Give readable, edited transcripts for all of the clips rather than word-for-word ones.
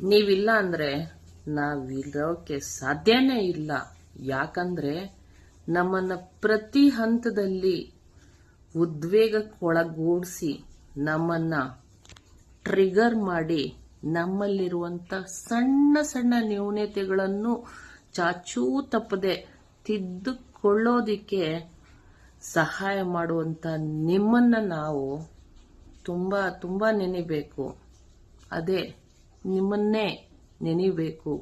ನೀವಿಲ್ಲ ಅಂದ್ರೆ ನಾವಿರೋಕೆ ಸಾಧ್ಯನೇ ಇಲ್ಲ. ಯಾಕಂದ್ರೆ ನಮ್ಮನ್ನ ಪ್ರತಿ ಹಂತದಲ್ಲಿ ಉದ್ವೇಗಕ್ಕೊಳಗೂಡಿಸಿ ನಮ್ಮನ್ನ ಟ್ರಿಗರ್ ಮಾಡಿ ನಮ್ಮಲ್ಲಿರುವಂತ ಸಣ್ಣ ಸಣ್ಣ ನ್ಯೂನತೆಗಳನ್ನು ಚಾಚೂ ತಪ್ಪದೆ ತಿದ್ದುಕೊಳ್ಳೋದಿಕ್ಕೆ ಸಹಾಯ ಮಾಡುವಂತ ನಿಮ್ಮನ್ನ ನಾವು ತುಂಬಾ ತುಂಬಾ ನೆನೆಬೇಕು. ಅದೇ ನಿಮ್ಮನ್ನೇ ನೆನೆಬೇಕು.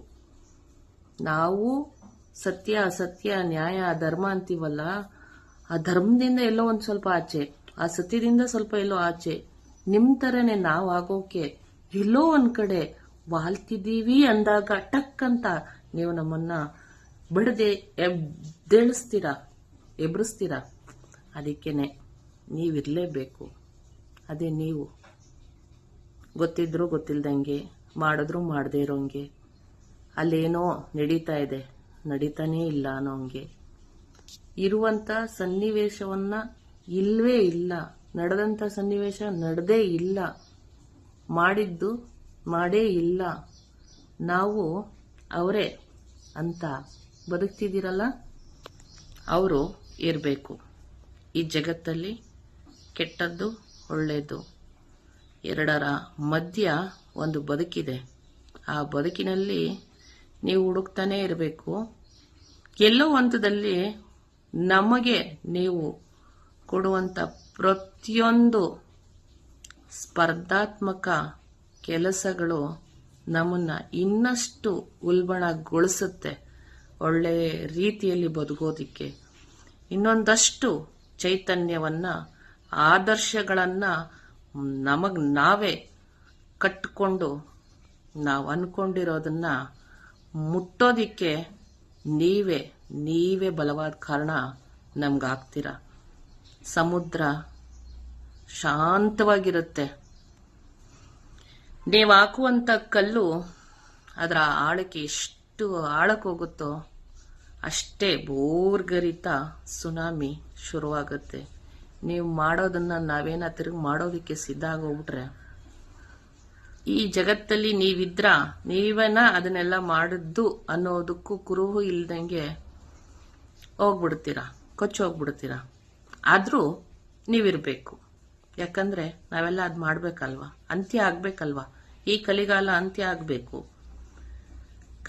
ನಾವು ಸತ್ಯ ಅಸತ್ಯ ನ್ಯಾಯ ಧರ್ಮ ಅಂತೀವಲ್ಲ, ಆ ಧರ್ಮದಿಂದ ಎಲ್ಲೋ ಒಂದ್ ಸ್ವಲ್ಪ ಆಚೆ, ಆ ಸತ್ಯದಿಂದ ಸ್ವಲ್ಪ ಎಲ್ಲೋ ಆಚೆ, ನಿಮ್ ತರನೇ ನಾವು ಆಗೋಕೆ ಎಲ್ಲೋ ಒಂದ್ ಕಡೆ ವಾಲ್ತಿದೀವಿ ಅಂದಾಗ ಟಕ್ ಅಂತ ನೀವು ನಮ್ಮನ್ನ ಬಿಡದೆ ಎಬ್ರಿಸ್ತೀರಾ. ಅದಕ್ಕೇನೆ ನೀವಿರ್ಲೇಬೇಕು. ಅದೇ ನೀವು ಗೊತ್ತಿದ್ರು ಗೊತ್ತಿಲ್ದಂಗೆ, ಮಾಡಿದ್ರು ಮಾಡದೇ ಇರೋಂಗೆ, ಅಲ್ಲೇನೋ ನಡೀತಾನೇ ಇಲ್ಲ ಅನ್ನೋಂಗೆ ಇರುವಂತ ಸನ್ನಿವೇಶವನ್ನ ಇಲ್ವೇ ಇಲ್ಲ, ನಡೆದಂತ ಸನ್ನಿವೇಶ ನಡೆದೇ ಇಲ್ಲ, ಮಾಡಿದ್ದು ಮಾಡೇ ಇಲ್ಲ, ನಾವು ಅವರೇ ಅಂತ ಬದುಕ್ತಿದ್ದೀರಲ್ಲ, ಅವರು ಇರಬೇಕು. ಈ ಜಗತ್ತಲ್ಲಿ ಕೆಟ್ಟದ್ದು ಒಳ್ಳೆಯದು ಎರಡರ ಮಧ್ಯ ಒಂದು ಬದುಕಿದೆ. ಆ ಬದುಕಿನಲ್ಲಿ ನೀವು ಹುಡುಕ್ತಾನೆ ಇರಬೇಕು. ಎಲ್ಲೋ ಹಂತದಲ್ಲಿ ನಮಗೆ ನೀವು ಕೊಡುವಂತ ಪ್ರತಿಯೊಂದು ಸ್ಪರ್ಧಾತ್ಮಕ ಕೆಲಸಗಳು ನಮ್ಮನ್ನ ಇನ್ನಷ್ಟು ಉಲ್ಬಣಗೊಳಿಸುತ್ತೆ. ಒಳ್ಳೆ ರೀತಿಯಲ್ಲಿ ಬದುಕೋದಿಕ್ಕೆ ಇನ್ನೊಂದಷ್ಟು ಚೈತನ್ಯವನ್ನ, ಆದರ್ಶಗಳನ್ನ ನಮಗ್ ನಾವೇ ಕಟ್ಟಿಕೊಂಡು ನಾವು ಅನ್ಕೊಂಡಿರೋದನ್ನ ಮುಟ್ಟೋದಿಕ್ಕೆ ನೀವೇ ಬಲವಾದ ಕಾರಣ ನಮ್ಗಾಗ್ತೀರ. ಸಮುದ್ರ ಶಾಂತವಾಗಿರುತ್ತೆ. ನೀವು ಹಾಕುವಂತ ಕಲ್ಲು ಅದರ ಆಳಕ್ಕೆ ಎಷ್ಟು ಆಳಕ್ಕೆ ಹೋಗುತ್ತೋ ಅಷ್ಟೇ ಬೋರ್ಗರಿತ ಸುನಾಮಿ ಶುರುವಾಗುತ್ತೆ. ನೀವು ಮಾಡೋದನ್ನ ನಾವೇನ ತಿರುಗಿ ಮಾಡೋದಿಕ್ಕೆ ಸಿದ್ಧ ಆಗೋಗ್ಬಿಟ್ರೆ, ಈ ಜಗತ್ತಲ್ಲಿ ನೀವೇನ ಅದನ್ನೆಲ್ಲ ಮಾಡಿದ್ದು ಅನ್ನೋದಕ್ಕೂ ಕುರುಹು ಇಲ್ದಂಗೆ ಕೊಚ್ಚೋಗ್ಬಿಡ್ತೀರಾ. ಆದ್ರೂ ನೀವಿರ್ಬೇಕು. ಯಾಕಂದ್ರೆ ನಾವೆಲ್ಲ ಅದ್ ಮಾಡ್ಬೇಕಲ್ವಾ, ಅಂತ್ಯ ಆಗ್ಬೇಕಲ್ವಾ. ಈ ಕಲಿಗಾಲ ಅಂತ್ಯ ಆಗ್ಬೇಕು.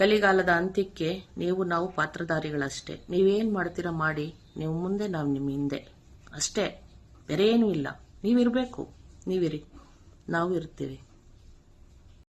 ಕಲಿಗಾಲದ ಅಂತ್ಯಕ್ಕೆ ನಾವು ಪಾತ್ರಧಾರಿಗಳಷ್ಟೇ. ನೀವೇನ್ ಮಾಡ್ತೀರಾ ಮಾಡಿ, ನೀವು ಮುಂದೆ, ನಾವು ನಿಮ್ಮ ಹಿಂದೆ ಅಷ್ಟೇ, ಬೇರೆ ಏನೂ ಇಲ್ಲ. ನೀವಿರ್ಬೇಕು, ನೀವಿರಿ, ನಾವು ಇರ್ತೀವಿ.